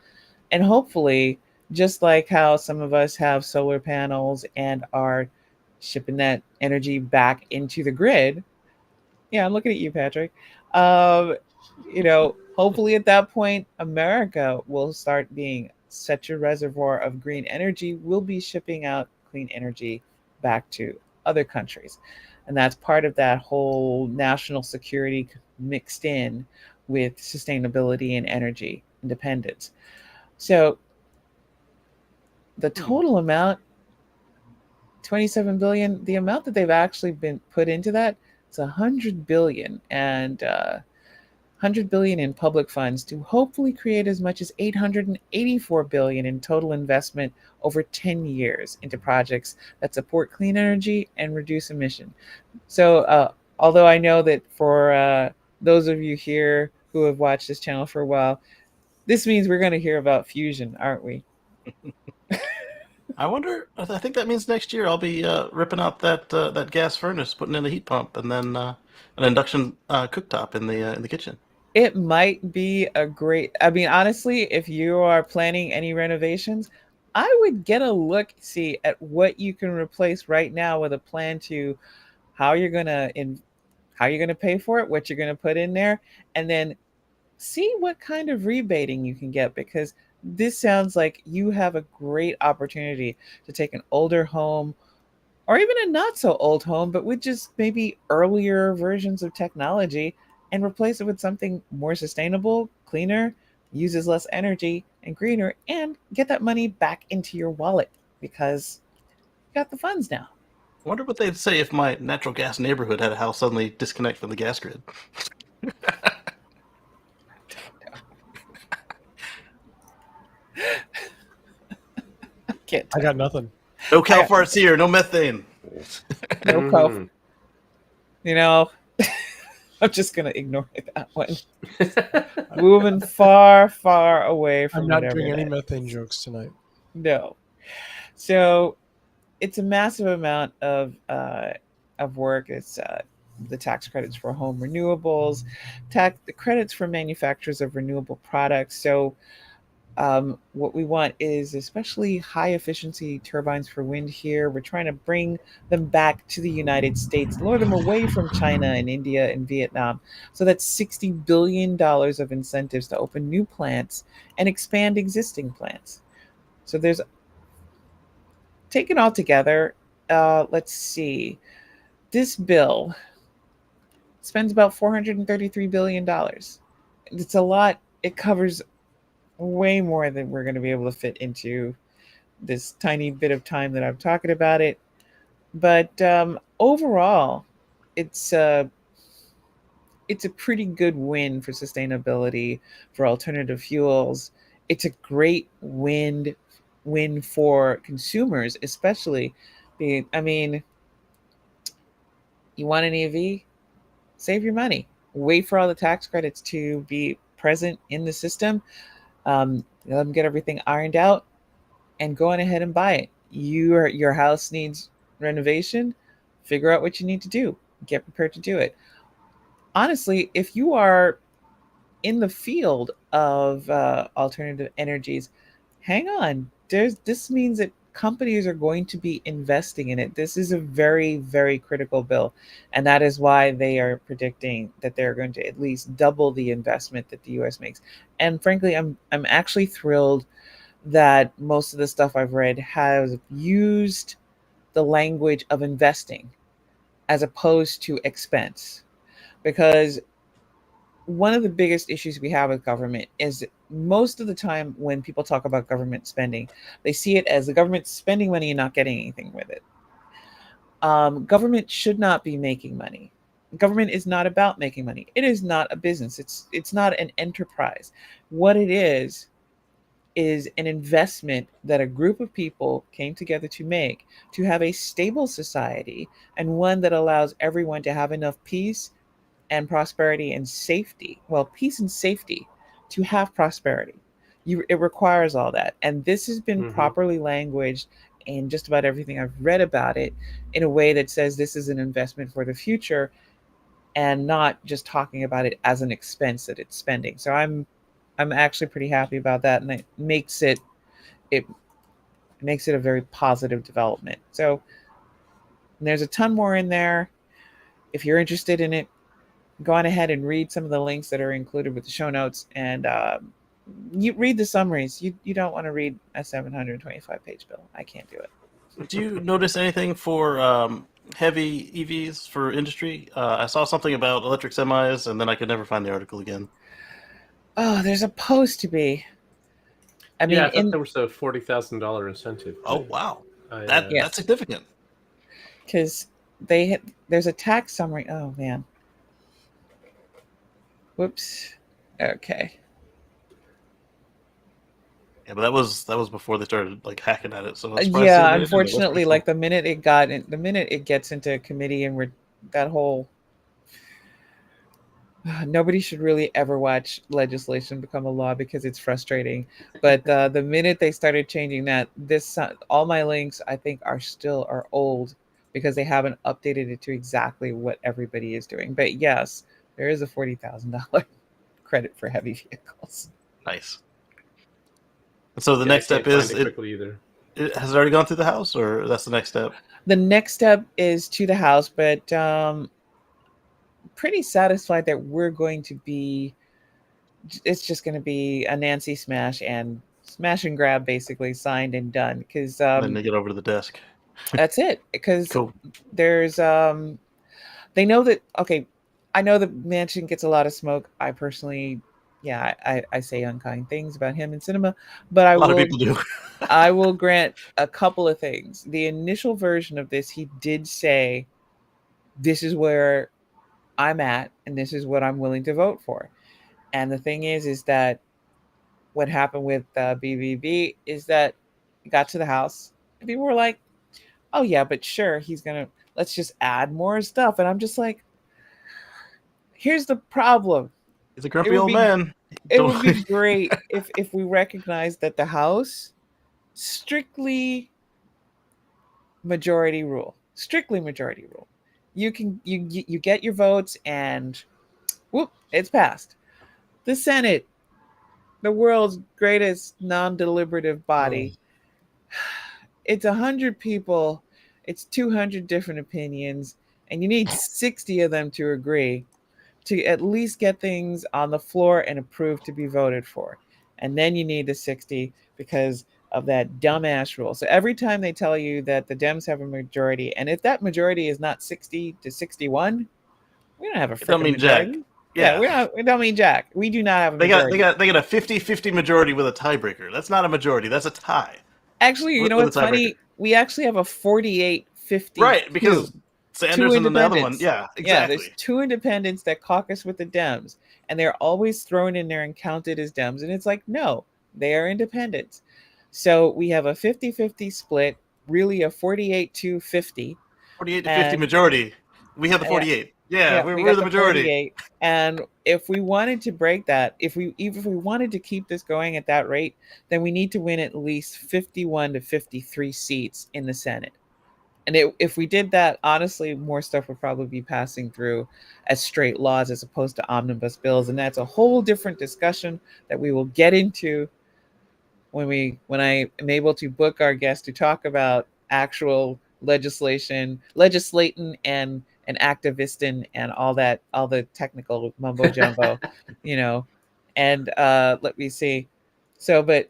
and hopefully, just like how some of us have solar panels and are shipping that energy back into the grid. Yeah, I'm looking at you, Patrick. Hopefully at that point, America will start being such a reservoir of green energy. We'll be shipping out clean energy back to other countries. And that's part of that whole national security mixed in with sustainability and energy independence. So the total amount, 27 billion, the amount that they've actually been put into that, it's 100 billion, and 100 billion in public funds to hopefully create as much as 884 billion in total investment over 10 years into projects that support clean energy and reduce emission. So although I know that for those of you here who have watched this channel for a while, this means we're going to hear about fusion, aren't we? I wonder. I think that means next year I'll be ripping out that gas furnace, putting in the heat pump, and then an induction cooktop in the kitchen. It might be a great. I mean, honestly, if you are planning any renovations, I would get a look, see at what you can replace right now with a plan to how you're gonna pay for it, what you're gonna put in there, and then see what kind of rebating you can get, because this sounds like you have a great opportunity to take an older home or even a not so old home, but with just maybe earlier versions of technology, and replace it with something more sustainable, cleaner, uses less energy, and greener, and get that money back into your wallet because you got the funds now. I wonder what they'd say if my natural gas neighborhood had a house suddenly disconnect from the gas grid. I got nothing. No cow farts here, no methane. No cow. I'm just going to ignore that one. Moving far, far away from I'm not doing any methane jokes tonight. No. So it's a massive amount of work. It's the tax credits for home renewables, the credits for manufacturers of renewable products. So what we want is especially high efficiency turbines for wind here. We're trying to bring them back to the United States, lure them away from China and India and Vietnam. So that's $60 billion of incentives to open new plants and expand existing plants. So there's, taken all together, let's see, this bill spends about $433 billion. It's a lot. It covers way more than we're going to be able to fit into this tiny bit of time that I'm talking about it. But overall, it's a pretty good win for sustainability, for alternative fuels. It's a great win for consumers, especially. I mean, you want an EV? Save your money. Wait for all the tax credits to be present in the system. Let them get everything ironed out, and go on ahead and buy it. Your house needs renovation. Figure out what you need to do. Get prepared to do it. Honestly, if you are in the field of alternative energies, hang on. This means that companies are going to be investing in it. This is a very, very critical bill, and that is why they are predicting that they're going to at least double the investment that the U.S. makes. And frankly, I'm actually thrilled that most of the stuff I've read has used the language of investing as opposed to expense, because one of the biggest issues we have with government is most of the time when people talk about government spending, they see it as the government spending money and not getting anything with it. Government should not be making money. Government is not about making money. It is not a business. It's not an enterprise. What it is an investment that a group of people came together to make to have a stable society, and one that allows everyone to have enough peace and prosperity and safety. Well, peace and safety to have prosperity. It requires all that. And this has been properly languaged in just about everything I've read about it, in a way that says this is an investment for the future, and not just talking about it as an expense that it's spending. So I'm actually pretty happy about that, and it makes it a very positive development. So there's a ton more in there. If you're interested in it, go on ahead and read some of the links that are included with the show notes, and you read the summaries. You don't want to read a 725-page bill. I can't do it. Do you notice anything for heavy EVs for industry? I saw something about electric semis, and then I could never find the article again. Oh, there's supposed to be. I thought there was a $40,000 incentive. Oh, wow. That's significant. Because there's a tax summary. Oh, man. Whoops. Okay. Yeah, but that was before they started hacking at it. So yeah, unfortunately, the minute it gets into committee, and that whole nobody should really ever watch legislation become a law, because it's frustrating. But the minute they started changing that, all my links I think are old, because they haven't updated it to exactly what everybody is doing. But yes, there is a $40,000 credit for heavy vehicles. Nice. So the next step is has it already gone through the House, or that's the next step? The next step is to the House, but pretty satisfied that it's just going to be a Nancy smash and grab, basically signed and done. Because then they get over to the desk. That's it. Because cool. There's they know that. Okay, I know the Manchin gets a lot of smoke. I personally, I say unkind things about him in cinema, but a lot of people do. I will grant a couple of things. The initial version of this, he did say, "This is where I'm at, and this is what I'm willing to vote for." And the thing is that what happened with BBB is that it got to the House, and people were like, "Oh yeah, but sure, let's just add more stuff." And I'm just like, here's the problem. He's a grumpy old man. It would be great if we recognize that the House strictly majority rule. You get your votes, and whoop, it's passed. The Senate, the world's greatest non-deliberative body. It's 100 people. It's 200 different opinions, and you need 60 of them to agree to at least get things on the floor and approved to be voted for. And then you need the 60 because of that dumbass rule. So every time they tell you that the Dems have a majority, and if that majority is not 60 to 61, we don't have a freaking majority. Jack. Yeah, we don't mean jack. We do not have a majority. They got a 50-50 majority with a tiebreaker. That's not a majority. That's a tie. Actually, you know what's funny? We actually have a 48-50. Right, because Sanders and the other one. Yeah, exactly. Yeah, there's two independents that caucus with the Dems, and they're always thrown in there and counted as Dems. And it's like, no, they are independents. So we have a 50-50 split, really a 48-50. 48-50 majority. We have the 48. Yeah, we're the majority. 48. And if we wanted to break that, if we wanted to keep this going at that rate, then we need to win at least 51 to 53 seats in the Senate. And if we did that, honestly, more stuff would probably be passing through as straight laws as opposed to omnibus bills. And that's a whole different discussion that we will get into when I am able to book our guest to talk about actual legislating and activisting and all the technical mumbo jumbo, And let me see. So, but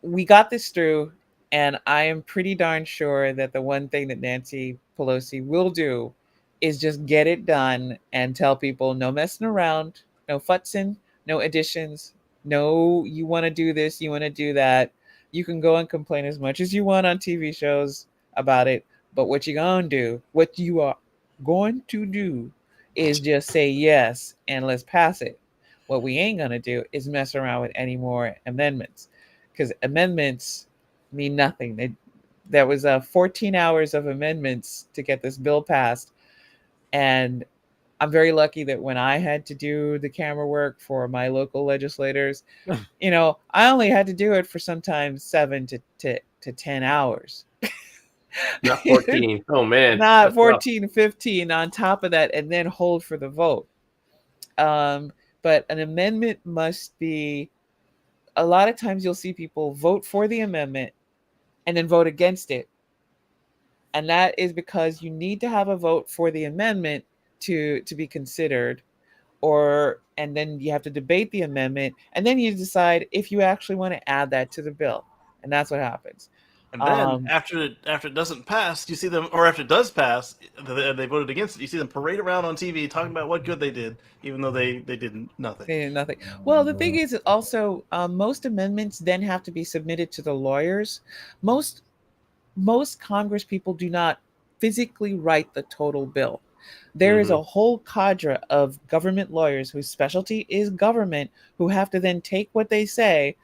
we got this through, and I am pretty darn sure that the one thing that Nancy Pelosi will do is just get it done and tell people no messing around, no futzing, no additions, no, you want to do this, you want to do that. You can go and complain as much as you want on TV shows about it, but what you are going to do is just say yes and let's pass it. What we ain't going to do is mess around with any more amendments, because amendments mean nothing. There was 14 hours of amendments to get this bill passed. And I'm very lucky that when I had to do the camera work for my local legislators, I only had to do it for sometimes 7 to 10 hours. Not 14. Oh, man. Not 14, 15 on top of that, and then hold for the vote. But an amendment must be, a lot of times you'll see people vote for the amendment and then vote against it. And that is because you need to have a vote for the amendment to be considered, and then you have to debate the amendment, and then you decide if you actually want to add that to the bill. And that's what happens. And then after it doesn't pass, you see them, or after it does pass, they voted against it. You see them parade around on TV talking about what good they did, even though they did nothing. They did nothing. Well, the thing is also most amendments then have to be submitted to the lawyers. Most Congress people do not physically write the total bill. There is a whole cadre of government lawyers whose specialty is government, who have to then take what they say.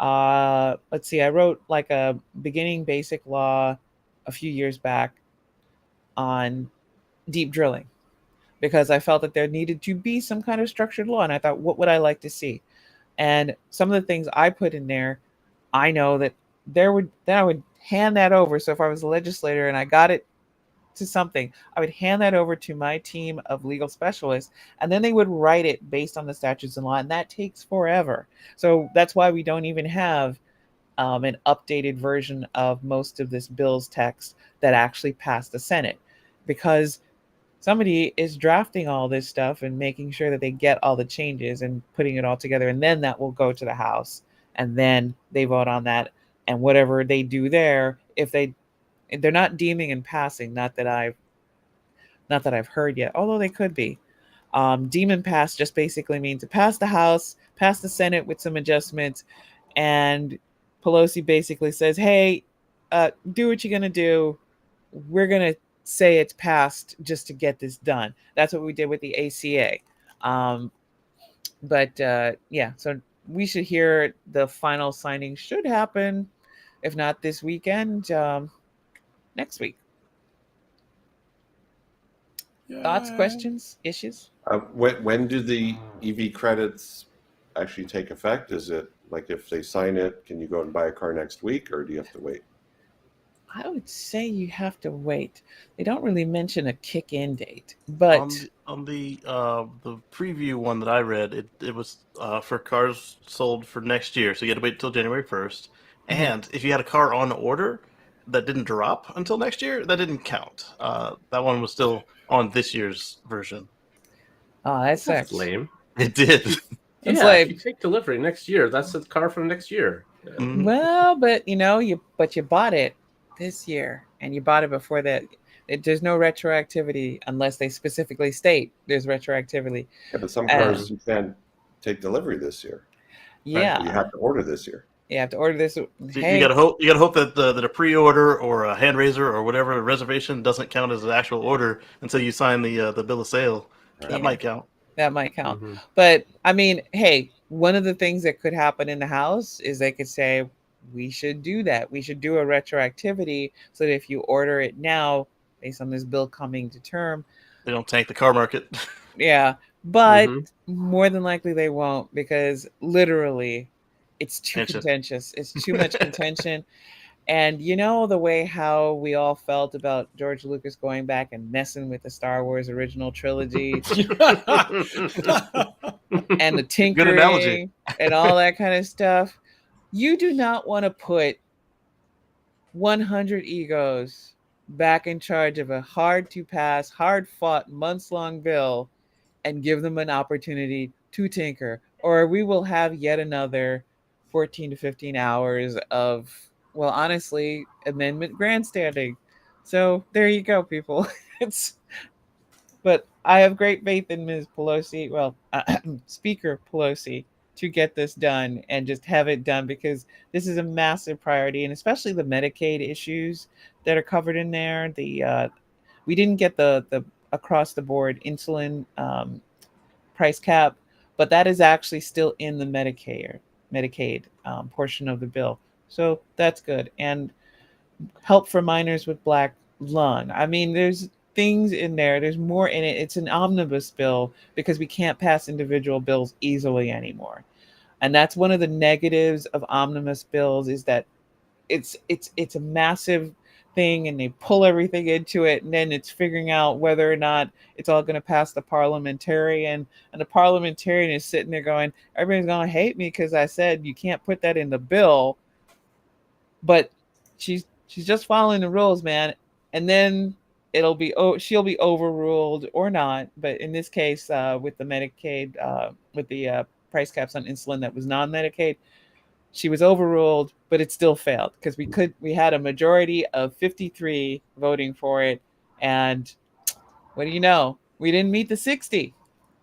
Let's see, I wrote like a beginning basic law a few years back on deep drilling, because I felt that there needed to be some kind of structured law. And I thought, what would I like to see? And some of the things I put in there, I know that then I would hand that over. So if I was a legislator and I got it to something, I would hand that over to my team of legal specialists, and then they would write it based on the statutes and law, and that takes forever. So that's why we don't even have an updated version of most of this bill's text that actually passed the Senate, because somebody is drafting all this stuff and making sure that they get all the changes and putting it all together, and then that will go to the House, and then they vote on that, and whatever they do there, if they're not deeming and passing, not that I've heard yet, although they could be. Deem and pass just basically means to pass the House, pass the Senate with some adjustments, and Pelosi basically says, hey, do what you're going to do. We're going to say it's passed just to get this done. That's what we did with the ACA. So we should hear the final signing should happen, if not this weekend, next week. Thoughts, questions, issues? When do the EV credits actually take effect? Is it like if they sign it, can you go and buy a car next week, or do you have to wait? I would say you have to wait. They don't really mention a kick-in date, but on the preview one that I read, it was for cars sold for next year, so you had to wait until January 1st. And if you had a car on order that didn't drop until next year, that didn't count. That one was still on this year's version. Oh, that's lame. It did. It's lame. If you take delivery next year, that's the car from next year. Well, but you bought it this year, and you bought it before that. There's no retroactivity unless they specifically state there's retroactivity. Yeah, but some cars you can't take delivery this year. Yeah, right? You have to order this year. You have to order this. So you gotta hope that a pre-order or a hand raiser or whatever reservation doesn't count as an actual order until you sign the bill of sale. Right. That might count. That might count. Mm-hmm. But I mean, hey, one of the things that could happen in the house is they could say, we should do that. We should do a retroactivity so that if you order it now, based on this bill coming to term, they don't tank the car market. Yeah, but more than likely they won't, because literally it's too contentious. It's too much contention. And you know the way how we all felt about George Lucas going back and messing with the Star Wars original trilogy and the tinkering and all that kind of stuff. You do not want to put 100 egos back in charge of a hard-to-pass, hard-fought, months-long bill and give them an opportunity to tinker, or we will have yet another 14 to 15 hours of, well, honestly, amendment grandstanding. So there you go, people. But I have great faith in Ms. Pelosi, well, Speaker Pelosi, to get this done and just have it done, because this is a massive priority, and especially the Medicaid issues that are covered in there. We didn't get the across the board insulin price cap, but that is actually still in the Medicaid portion of the bill. So that's good. And help for minors with black lung. I mean, there's things in there. There's more in it. It's an omnibus bill because we can't pass individual bills easily anymore. And that's one of the negatives of omnibus bills, is that it's a massive thing and they pull everything into it, and then it's figuring out whether or not it's all going to pass the parliamentarian, and the parliamentarian is sitting there going, everybody's going to hate me because I said you can't put that in the bill, but she's just following the rules, man. And then she'll be overruled or not. But in this case, with the Medicaid, with the price caps on insulin that was non-Medicaid, she was overruled, but it still failed because we had a majority of 53 voting for it. And what do you know? We didn't meet the 60.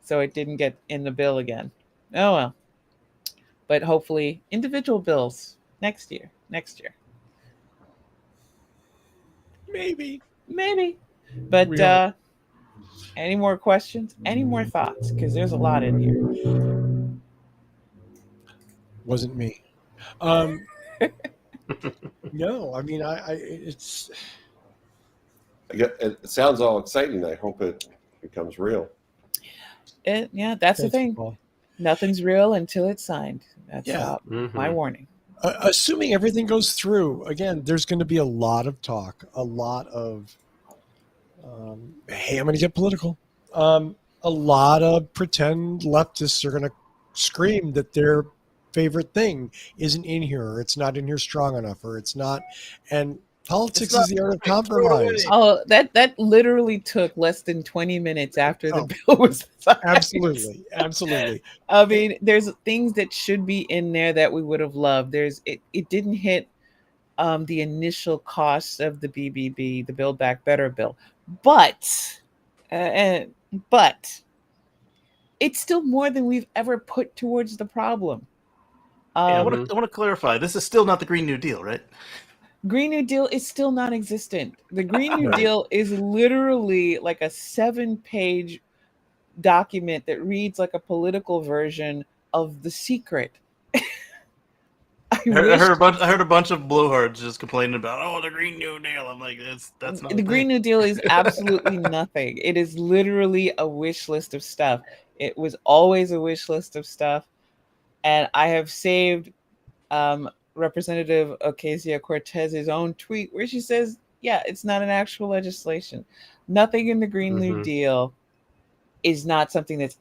So it didn't get in the bill again. Oh, well. But hopefully individual bills next year. Maybe. But any more questions? Any more thoughts? Because there's a lot in here. Wasn't me. No, I mean, it's. It sounds all exciting. I hope it becomes real. That's the thing. Cool. Nothing's real until it's signed. That's my warning. Assuming everything goes through, again, there's going to be a lot of talk, a lot of, hey, I'm going to get political. A lot of pretend leftists are going to scream that their favorite thing isn't in here, or it's not in here strong enough, or it's not. And politics is the art of compromise. Oh, that literally took less than 20 minutes after the bill was signed. Absolutely. I mean, there's things that should be in there that we would have loved. It didn't hit the initial costs of the BBB, the Build Back Better bill, but it's still more than we've ever put towards the problem. I want to clarify. This is still not the Green New Deal, right? Green New Deal is still non-existent. The Green New Deal is literally like a 7-page document that reads like a political version of The Secret. I heard a bunch of blowhards just complaining about, the Green New Deal. I'm like, that's not the Green New Deal is absolutely nothing. It is literally a wish list of stuff. It was always a wish list of stuff. And I have saved Representative Ocasio-Cortez's own tweet where she says, it's not an actual legislation. Nothing in the Green New Deal is not something that's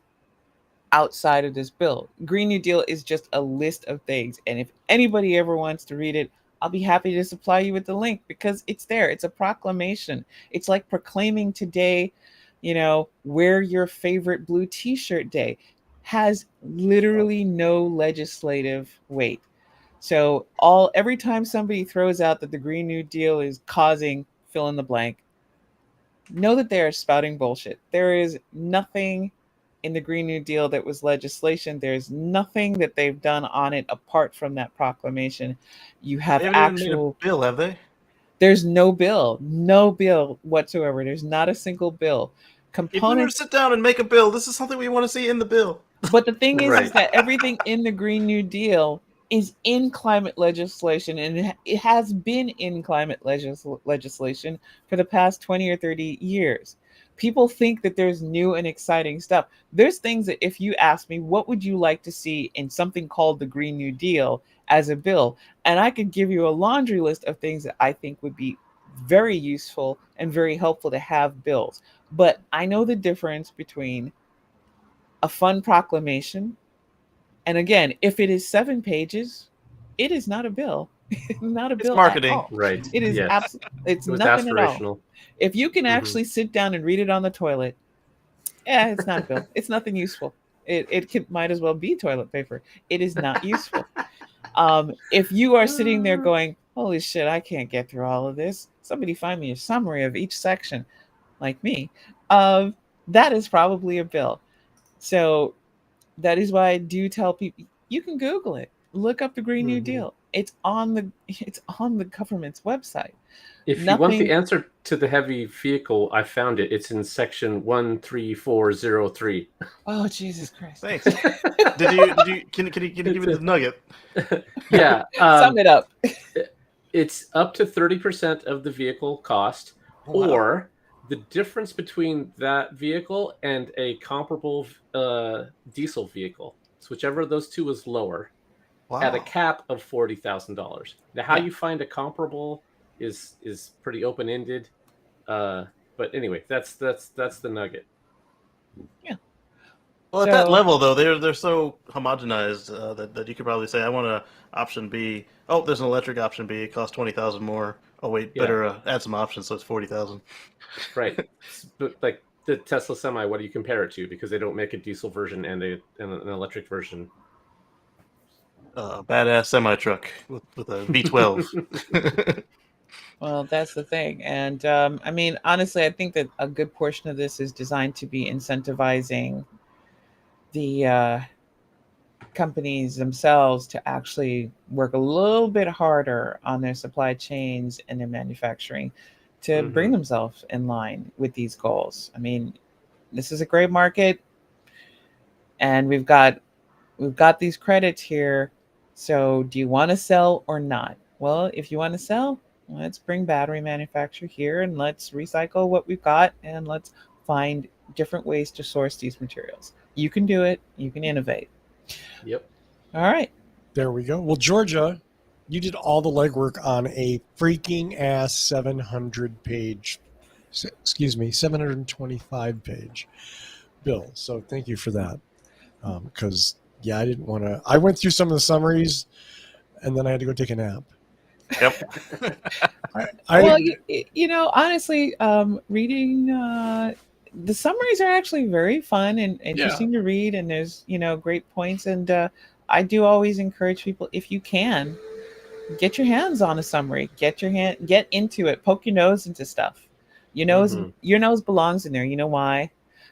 outside of this bill. Green New Deal is just a list of things. And if anybody ever wants to read it, I'll be happy to supply you with the link, because it's there. It's a proclamation. It's like proclaiming today, wear your favorite blue t-shirt day. Has literally no legislative weight. So every time somebody throws out that the Green New Deal is causing fill in the blank, know that they are spouting bullshit. There is nothing in the Green New Deal that was legislation. There's nothing that they've done on it apart from that proclamation. You have they haven't even made a bill, have they? There's no bill whatsoever. There's not a single bill. If we were to sit down and make a bill, this is something we want to see in the bill. But the thing is, Right. is that everything in the Green New Deal is in climate legislation, and it has been in climate legislation for the past 20 or 30 years. People think that there's new and exciting stuff. There's things that if you ask me, what would you like to see in something called the Green New Deal as a bill? And I could give you a laundry list of things that I think would be very useful and very helpful to have bills. But I know the difference between a fun proclamation, and again, if it is 7 pages, it is not a bill. Not a bill. It's marketing, at all. Right? It is yes. absolutely. It's It was nothing at all. aspirational. If you can actually sit down and read it on the toilet, it's not a bill. It's nothing useful. It might as well be toilet paper. It is not useful. If you are sitting there going, holy shit, I can't get through all of this. Somebody find me a summary of each section, like me. That is probably a bill. So that is why I do tell people, you can Google it. Look up the Green New Deal. It's on the government's website. If you want the answer to the heavy vehicle, I found it. It's in section 13403. Oh, Jesus Christ! Thanks. Can you give me the nugget? Yeah. Sum it up. It's up to 30% of the vehicle cost, or the difference between that vehicle and a comparable diesel vehicle. So whichever of those two is lower, at a cap of $40,000. Now, how you find a comparable is pretty open-ended, but anyway, that's the nugget. Yeah. Well, at that level, though, they're so homogenized that you could probably say, I want an option B. Oh, there's an electric option B. It costs $20,000 more. Oh wait, better add some options, so it's $40,000. Right. But like the Tesla Semi, what do you compare it to? Because they don't make a diesel version and an electric version. Badass semi truck with a V12. Well, that's the thing. And I mean, honestly, I think that a good portion of this is designed to be incentivizing the companies themselves to actually work a little bit harder on their supply chains and their manufacturing to bring themselves in line with these goals. I mean, this is a great market, and we've got these credits here. So do you want to sell or not? Well, if you want to sell, let's bring battery manufacture here and let's recycle what we've got and let's find different ways to source these materials. You can do it. You can innovate. Yep. All right. There we go. Well, Georgia, you did all the legwork on a freaking ass 725 page bill. So thank you for that. Because I didn't want to. I went through some of the summaries, and then I had to go take a nap. Yep. Well, you know, honestly, reading the summaries are actually very fun and interesting to read, and there's great points. And I do always encourage people, if you can, get your hands on a summary. Get into it. Poke your nose into stuff. Your nose belongs in there. You know why?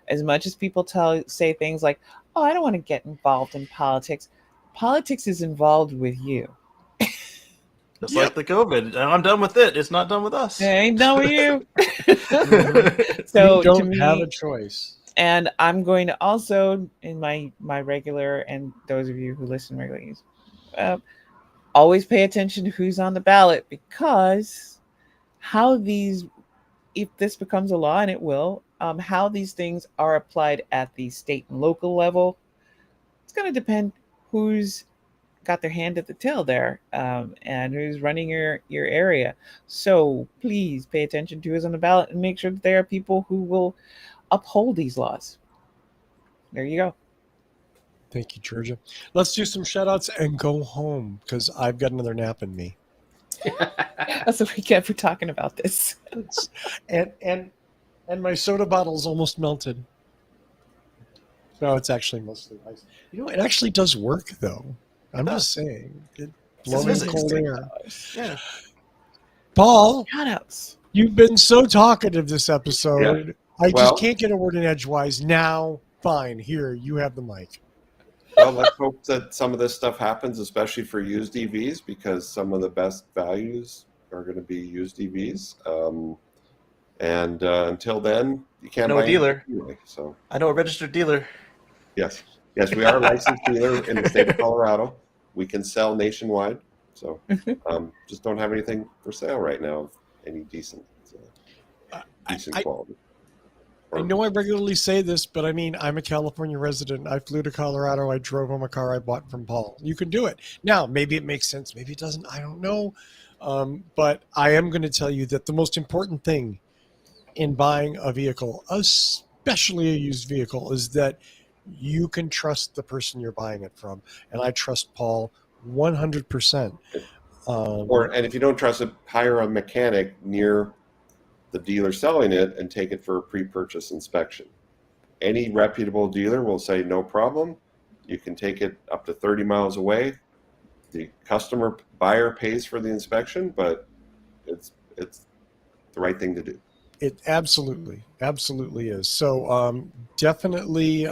As much as people say things like, "Oh, I don't want to get involved in politics." Politics is involved with you. Just like the COVID. I'm done with it. It's not done with us. It ain't done with you. So you don't have a choice. And I'm going to also, in my regular, and those of you who listen regularly, always pay attention to who's on the ballot, because if this becomes a law, and it will, how these things are applied at the state and local level, it's going to depend who's got their hand at the till there, and who's running your area. So please pay attention to who's on the ballot and make sure that there are people who will uphold these laws. There you go. Thank you, Georgia. Let's do some shout outs and go home, because I've got another nap in me. That's what we get for talking about this. and my soda bottle's almost melted. No, it's actually mostly ice. It actually does work, though. I'm just saying. It blows cold air. Yeah. Paul, Shout outs. You've been so talkative this episode. Yeah. I just can't get a word in edgewise. Now, fine. Here, you have the mic. Well, let's hope that some of this stuff happens, especially for used EVs, because some of the best values are going to be used EVs. And until then, you can't buy a dealer. Anyway, so I know a registered dealer. Yes, we are a licensed dealer in the state of Colorado. We can sell nationwide. So just don't have anything for sale right now of any decent quality. I know I regularly say this, but I mean, I'm a California resident. I flew to Colorado. I drove home a car I bought from Paul. You can do it. Now, maybe it makes sense. Maybe it doesn't. I don't know. But I am going to tell you that the most important thing in buying a vehicle, especially a used vehicle, is that you can trust the person you're buying it from. And I trust Paul 100%. And if you don't trust it, hire a mechanic near the dealer selling it and take it for a pre-purchase inspection. Any reputable dealer will say no problem. You can take it up to 30 miles away. The buyer pays for the inspection, but it's the right thing to do. It absolutely is. So definitely,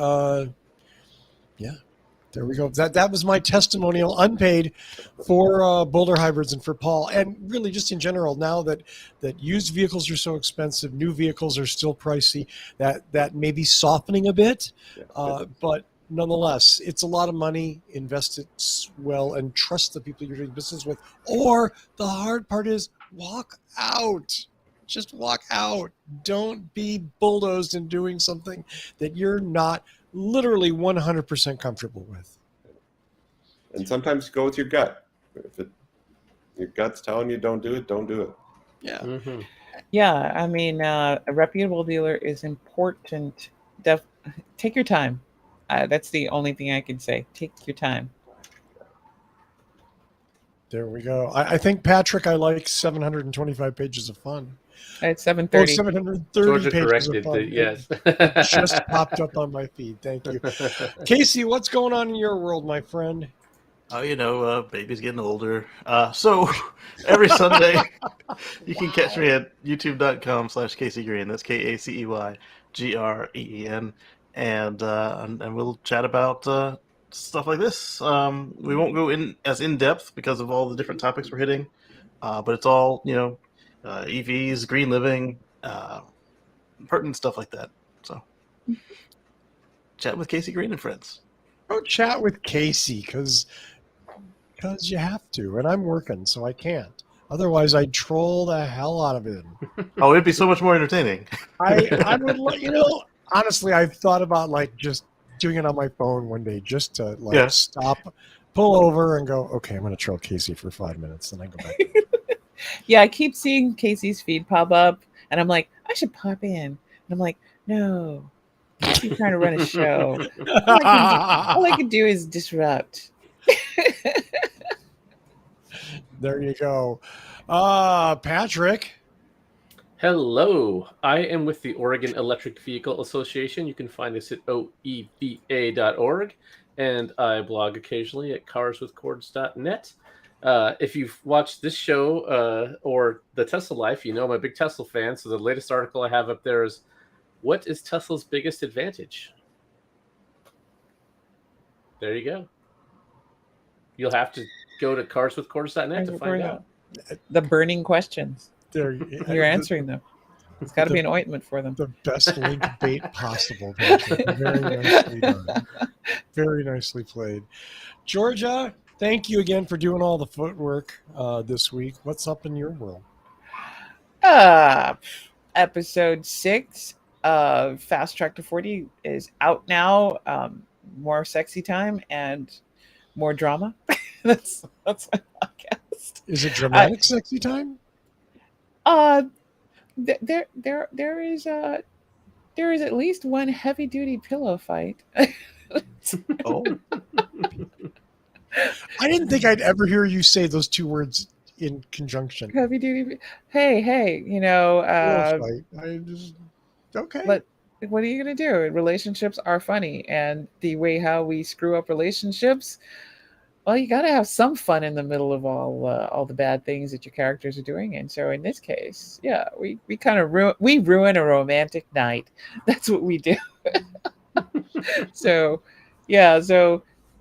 there we go. That was my testimonial, unpaid, for Boulder Hybrids and for Paul, and really just in general. Now that used vehicles are so expensive, new vehicles are still pricey. That may be softening a bit, but nonetheless, it's a lot of money. Invest it well and trust the people you're doing business with. Or the hard part is walk out. Just walk out. Don't be bulldozed in doing something that you're not literally 100% comfortable with. And sometimes go with your gut. If your gut's telling you don't do it, don't do it. Yeah. Mm-hmm. Yeah, I mean, a reputable dealer is important. Take your time. That's the only thing I can say. Take your time. There we go. I think, Patrick, I like 725 pages of fun. It's 730. 730 Georgia pages corrected of fun. yes. It just popped up on my feed. Thank you. Casey, what's going on in your world, my friend? Oh, baby's getting older. So every Sunday, you can catch me at youtube.com/Casey Green. That's KACEYGREEN. And we'll chat about stuff like this. We won't go in depth because of all the different topics we're hitting. But it's all, EVs, green living, pertinent stuff like that. So chat with Casey Green and friends. Go chat with Casey because you have to, and I'm working, so I can't. Otherwise, I'd troll the hell out of him. Oh, it'd be so much more entertaining. I would, honestly, I've thought about just doing it on my phone one day, just to stop, pull over, and go, okay, I'm going to troll Casey for 5 minutes, then I go back. Yeah, I keep seeing Casey's feed pop up, and I'm like, I should pop in. And I'm like, no, Casey's trying to run a show. All I can do is disrupt. There you go. Patrick. Hello. I am with the Oregon Electric Vehicle Association. You can find us at oeva.org, and I blog occasionally at carswithcords.net. If you've watched this show or the Tesla Life, I'm a big Tesla fan. So the latest article I have up there is, what is Tesla's biggest advantage? There you go. You'll have to go to carswithcords.net to find out. The burning questions. You're answering them. It's got to be an ointment for them. The best link bait possible, Patrick. Very nicely done. Very nicely played. Georgia, thank you again for doing all the footwork this week. What's up in your world? Episode 6 of Fast Track to 40 is out now. More sexy time and more drama. That's my podcast. Is it dramatic sexy time? There is at least one heavy duty pillow fight. Oh. I didn't think I'd ever hear you say those two words in conjunction. Heavy duty. Hey, Fight. Okay. But what are you gonna do? Relationships are funny, and the way how we screw up relationships well, you got to have some fun in the middle of all the bad things that your characters are doing. And so in this case, yeah, we kind of ruin a romantic night. That's what we do. So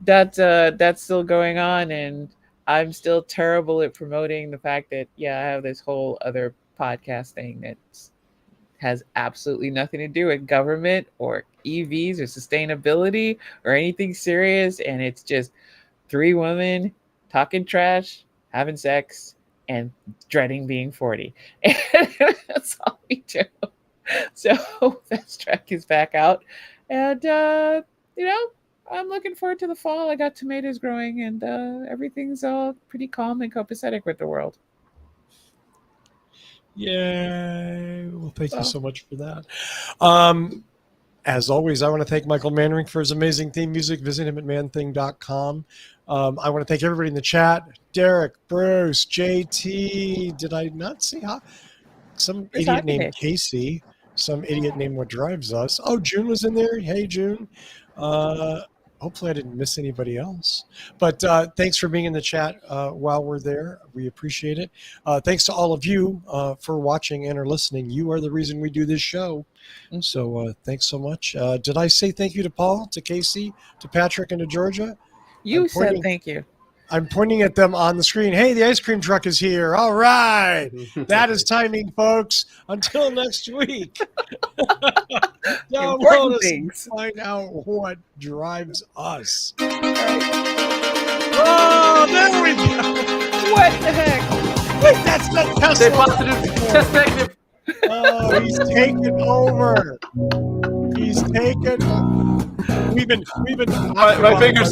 that's still going on, and I'm still terrible at promoting the fact that I have this whole other podcast thing that has absolutely nothing to do with government or EVs or sustainability or anything serious, and it's just 3 women talking trash, having sex, and dreading being 40. And that's all we do. So Fast Track is back out, and I'm looking forward to the fall. I got tomatoes growing, and everything's all pretty calm and copacetic with the world. Yay! Well, thank you so much for that. As always, I want to thank Michael Mannering for his amazing theme music. Visit him at manthing.com. I want to thank everybody in the chat. Derek, Bruce, JT. Did I not see some idiot named Casey? Some idiot named What Drives Us. Oh, June was in there. Hey, June. Hopefully I didn't miss anybody else. But thanks for being in the chat while we're there. We appreciate it. Thanks to all of you for watching and or listening. You are the reason we do this show. So thanks so much. Did I say thank you to Paul, to Casey, to Patrick, and to Georgia? You said thank you. I'm pointing at them on the screen. Hey, the ice cream truck is here. All right. That is timing, folks. Until next week. Important things. Find out what drives us. Oh, there we go. What the heck? Wait, that's not Tesla. Stay positive. Test negative. Oh, he's taking over. He's taken. We've been. My fingers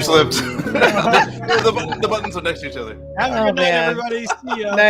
slipped. The buttons are next to each other. Have a good night, everybody. See ya. Night.